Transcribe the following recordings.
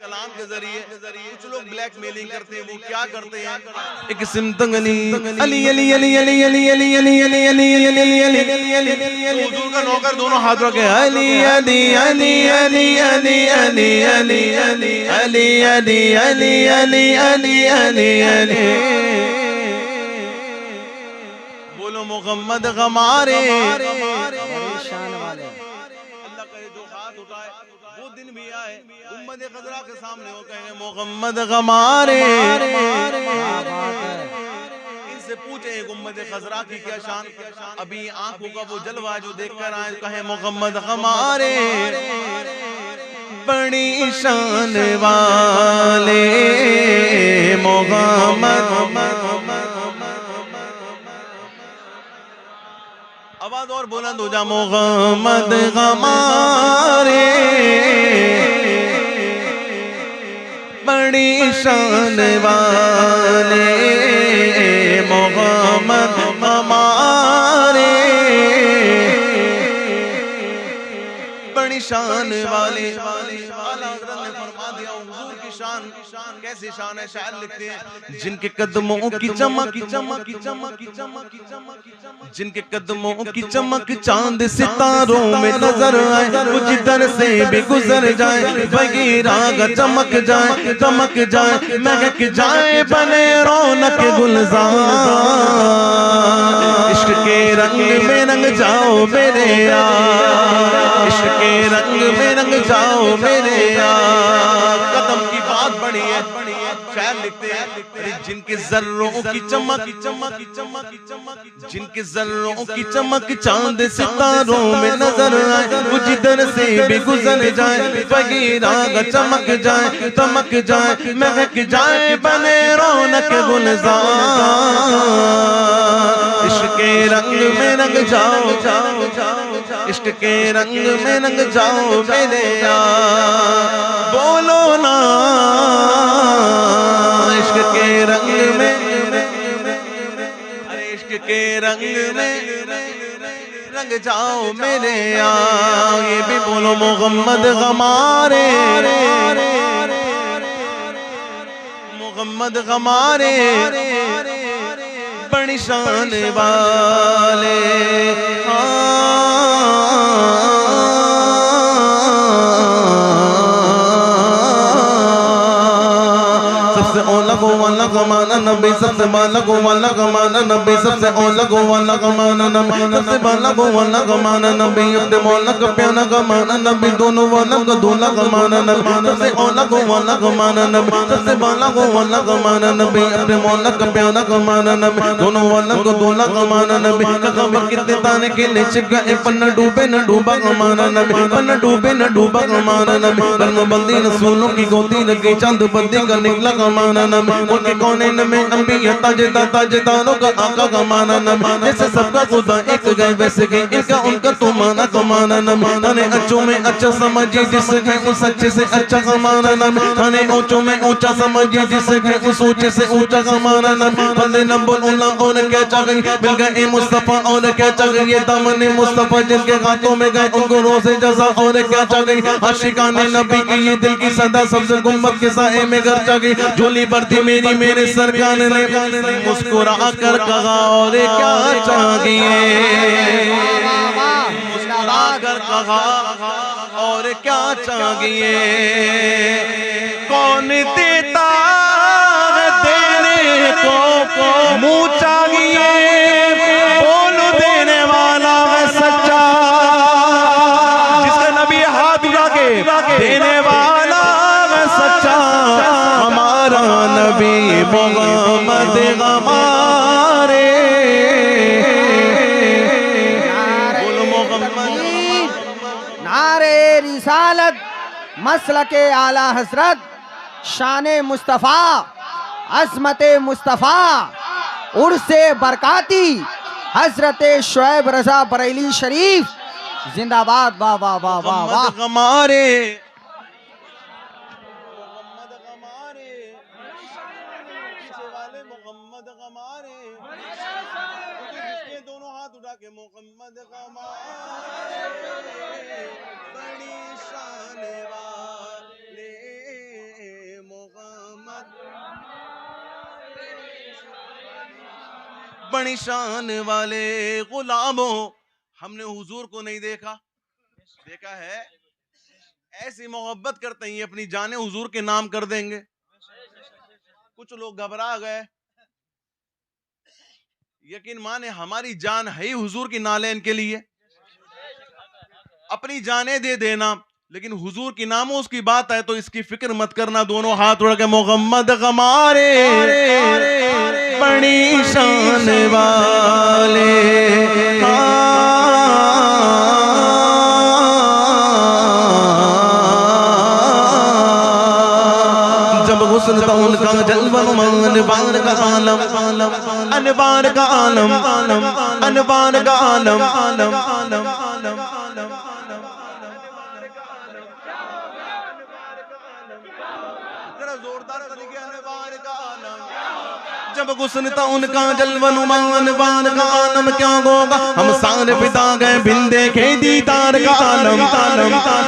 कलाम के जरिए कुछ लोग ब्लैकमेलिंग करते हैं। वो क्या करते हैं? एक सिमतंग अली अली अली अली अली अली अली अली अली अली अली अली अली अली हुजूर का नौकर दोनों हाथ रखे अली अली अली अली अली अली अली अली अली अली अली अली अली अली अली बोलो मोहम्मद हमारे शान वाले। अल्लाह करे जो हाथ उठाए वो दिन भी आए गुम्बद खजरा के सामने हो कहेंगे मोहम्मद हमारे। इनसे पूछे गुम्बद खजरा की क्या शान, अभी आंखों का वो जलवा जो देखकर आए कहे मोहम्मद हमारे। बड़ी शान वाले मोहम्मद आवाज और बुलंद हो जा मोहम्मद हमारे। बड़ी शान वाले मोहम्मद हमारे। बड़ी शान वाले आला हज़रत ने फरमा दिया हुजूर की शान कैसी शान है? शायर लिखते हैं जिनके कदमों की चमक चमक चमक चमक चमक जिनके कदमों की चमक चांद सितारों में नजर आए वो जिधर से भी गुजर जाए वगैरह चमक जाए चमक जाए महक जाए बने रौनक गुलजार। इश्क के रंग में रंग जाओ मेरे यार, इश्क के रंग में रंग जाओ मेरे यार। कदम की बात बड़ी है शायर लिखते हैं जिनके जर्रों की चमक चमक चमक चमक जिनके जर्रों की चमक चांद सितारों में नजर आए वो जिधर से भी गुजर जाए वगैरह चमक जाए चमक जाए महक जाए बने रौनक गुलजार। इश्क के रंग में रंग जाओ जाओ जाओ इश्क के रंग में रंग जाओ मेरे यार। बोलो ना इश्क के रंग में, अरे इश्क के रंग में रंग जाओ मेरे यार। ये भी बोलो मोहम्मद हमारे मोहम्मद हमारे। बड़ी शान वाले सबसे ओला को वाला कमाना नबी सबसे बाला को वाला कमाना नबी सबसे ओला को वाला कमाना नबी सबसे बाला को वाला कमाना नबी अपने मौला का प्यारा कमाना नबी दोनों वाला का दूल्हा कमाना नबी सबसे ओला को वाला कमाना नबी सबसे बाला को वाला कमाना नबी अपने मौला का प्यारा कमाना नबी दोनों वाला को दूल्हा कमाना नबी। कबर कितने ताने के नीचे गए पर न डूबे न डूबा कमाना नबी पर न डूबे न डूबा कमाना नबी। कर्म बंदी रसूलों की गोदी लगी चंद बंदी का निकला कमाना नबी उनके कोने में अंबिया ताजेदारों का आका कमाना नबी। जैसे सबका खुदा एक गए वैसे गए इनका उनका तो माना कमाना नबी। थाने अच्छों में अच्छा समझिए जिससे गए उस अच्छे से अच्छा कमाना नबी। थाने ऊंचों में ऊंचा समझिए जिससे गए उस ऊंचे से ऊंचा कमाना नबी। बंदे नंबर उल्ला और क्या चाहिए मिल गए मुस्तफा और क्या चाहिए दामन मुस्तफा जिनके हाथों में गए उनको रोज़े जज़ा और क्या चाहिए। आशिकाने नबी की ये दिल की सदा सबसे गुम्बद के साए में घर चाहिए झोली भरती मेरी मेरे सरकार ने मुस्कुरा कर कहा और क्या चाहिए मुस्कुरा कर कहा और क्या चाहिए। कौन देता देने को मुँह चाहिए बोलो देने वाला है सच्चा जिसका नबी हाथ उठा के देने वाला है सच्चा हमारा नबी मोहम्मद हमारे। बोलो मोहम्मद नारे रिसालत मसलके आला हजरत शाने मुस्तफ़ा अज़मते मुस्तफ़ा उर्से बरकाती हजरत शुएब रजा बरेली शरीफ जिंदाबाद। वाह वाह वाह वाह वाह। हमारे पीछे वाले मोहम्मद हमारे दोनों हाथ उठा के मोहम्मद हमारे। बड़ी शान वाले बड़ी शान वाले गुलामों, हमने हुजूर को नहीं देखा, देखा है? ऐसी मोहब्बत करते हैं अपनी जाने हुजूर के नाम कर देंगे। कुछ लोग घबरा गए, यकीन माने हमारी जान है ही हुजूर की नालेन के लिए, अपनी जाने दे देना, लेकिन हुजूर की नामों उसकी बात है तो इसकी फिक्र मत करना। दोनों हाथ उड़ के मोहम्मद हमारे बड़ी शान वाले, जब हुस्न था उनका जलवा अनवार का आलम, अनवार का आलम, अनवार का आलम, जोरदार तरीके अनवार का आलम। जब गुस्न था उनका जलवन अनवार का आलम, क्या होगा हम सारे पिता गए बिन देखे दीदार का आलम,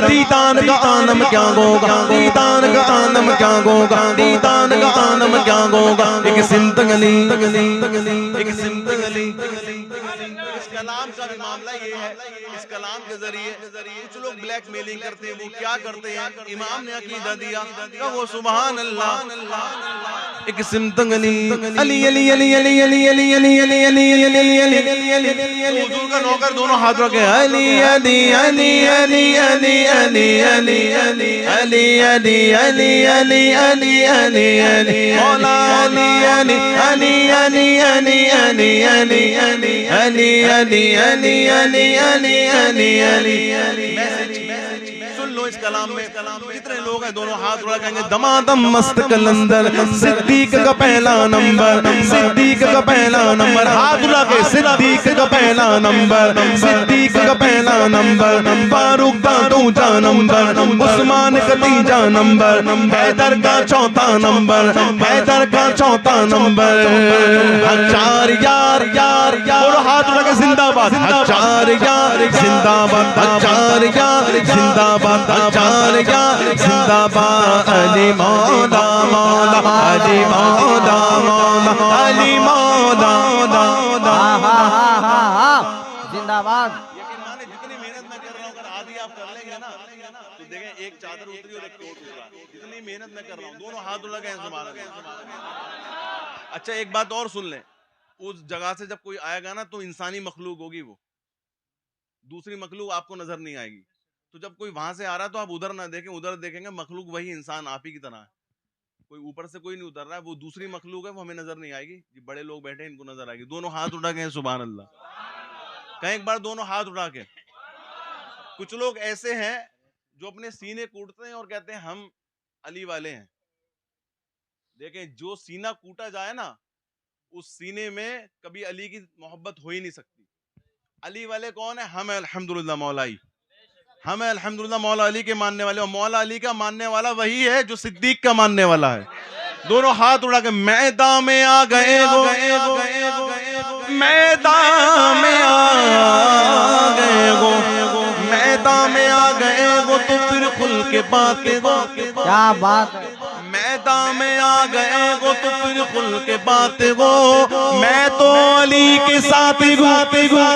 दीदार का आलम क्या होगा, दीदार का आलम क्या होगा, दीदार का आलम क्या होगा। एक सिमत गली, एक सिमत गली। इस कलाम का भी मामला ये है, इस कलाम के जरिए कुछ लोग ब्लैकमेलिंग करते हैं। वो क्या करते हैं, इमाम ने अकीदा दिया तो वो सुभान अल्लाह। एक सिमत गली, अली अली अली अली अली अली अली अली अली अली अली अली, हुजूर का नौकर दोनों हाथ रखे अली अली अली अली अली अली अली अली अली अली अली अली अली अली अली मौला अली अली अली अली अली अली अली अली अली अली अली अली अली अली अली। सुन लो इस कलाम में जितने लोग हैं दोनों हाथ उड़ा कहेंगे दमादम मस्त कलंदर, सिद्दीक का पहला नंबर, सिद्दीक का पहला नंबर। हाथ उड़ा के सिद्दीक का पहला नंबर, सिद्दीक का पहला नंबर, फारूक का दूसरा नंबर, उस्मान का तीसरा नंबर, हैदर का चौथा नंबर, हैदर का चौथा नंबर। हजार यार यार यार, हाथ उड़ा के जिंदाबाद, हजार यार जिंदाबाद, हजार यार जिंदाबाद, हजार यार जिंदाबाद। अली मौला मौला, अली मौला मौला, अली मौला मौला, जिंदाबाद। यकीन माने जितनी मेहनत मैं कर रहा हूँ अगर आधी आप कर लेंगे ना तो देखें एक चादर उतरी और एक कोट उतरा। जितनी मेहनत मैं कर रहा हूँ दोनों हाथ उड़ा गए सुभान अल्लाह। अच्छा एक बात और सुन लें, उस जगह से जब कोई आएगा ना तो इंसानी मखलूक होगी, वो दूसरी मखलूक आपको नजर नहीं आएगी। तो जब कोई वहां से आ रहा है तो आप उधर ना देखें, उधर देखेंगे मखलूक वही इंसान आप ही की तरह है, कोई ऊपर से कोई नहीं उतर रहा है, वो दूसरी मखलूक है, वो हमें नजर नहीं आएगी। ये बड़े लोग बैठे हैं इनको नजर आएगी। दोनों हाथ उठा के सुभान अल्लाह कहें एक बार, दोनों हाथ उठा के। कुछ लोग ऐसे हैं जो अपने सीने कूटते हैं और कहते हैं हम अली वाले हैं। देखें जो सीना कूटा जाए ना उस सीने में कभी अली की मोहब्बत हो ही नहीं सकती। अली वाले कौन है, हम अल्हम्दुलिल्लाह मौलाई, हम अल्हम्दुलिल्लाह मौला अली के मानने वाले। और मौला अली का मानने वाला वही है जो सिद्दीक का मानने वाला है। दोनों हाथ उड़ा के मैदान में आ गए गो, मैदान में आ गए गो, मैदान में आ गए गो तो फिर खुल के बातें गो। क्या बात है, मैदान में आ गए गो तो फिर खुल के बातें गो। मैं तो अली के साथ गो,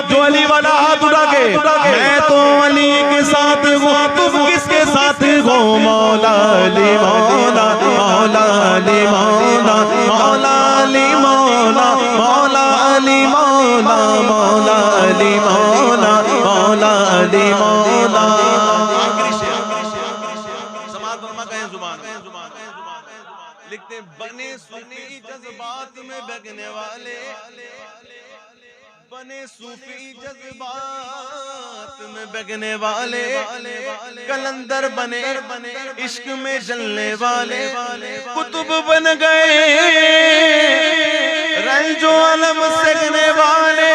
जो अली वाला हाथ उठा के, मैं तो अली के साथ गो, तुम किसके साथ गो। मौला अली मौला, मौला अली मौला, मौला अली मौला, मौला अली मौला, मौला अली मौला, मौला अली मौला। समाज फरमा कहें जुबान लिखते बने सूफी जज्बात में बगने वाले, बने सूफी जज्बात में बगने वाले, कलंदर बने इश्क में जलने वाले, कुतुब बन गए रंजो अलम सेकने वाले,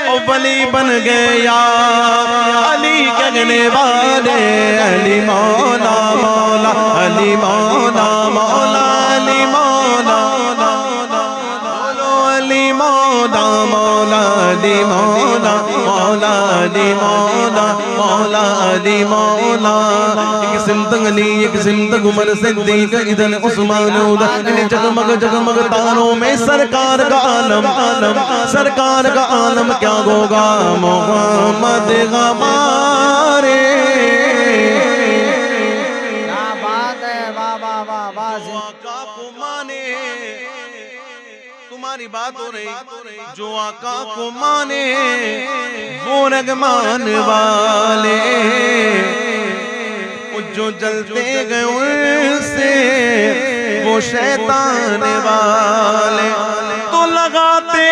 और वली बन गए यार अली गगने वाले। अली मौला मौला, अली मौला मौला, अली मौला, बोलो अली मौला। मौला मौला अली मौला मौला अली मौला मौला अली मौला। एक सिमत अली एक सिमत उमर सिद्दीक इधर उस्मान उधर जगमग जगमग तारों में सरकार का आलम आलम सरकार का आलम क्या होगा मोहम्मद हमारे। क्या बात है, वाह वाह वाह वाह। आका को माने तुम्हारी बात हो रही, जो आका को माने वो रगमान वाले, जो जलते गए उनसे वो शैतान वाले, तो लगाते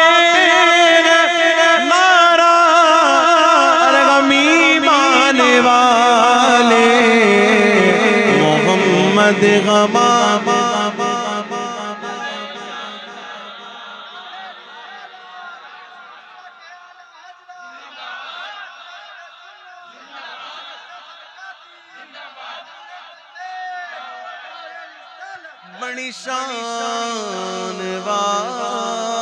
नारा रगमी माने वाले मोहम्मद गमा। बड़ी शान वाले।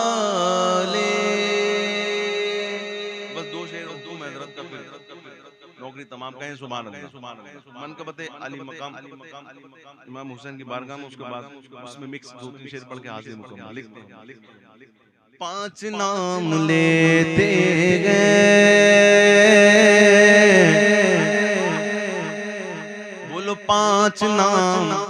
बस दो शेर दो मैं हज़रत का फिर नौकरी तमाम कहें सुभान अल्लाह। मनकबत अली मकाम इमाम हुसैन की बारगाह में, उसके बाद उसमें मिक्स दो तीन शेर पढ़ के हाजिर मुकम्मल लिखते हैं। 5 नाम लेते गए, बोलो 5 नाम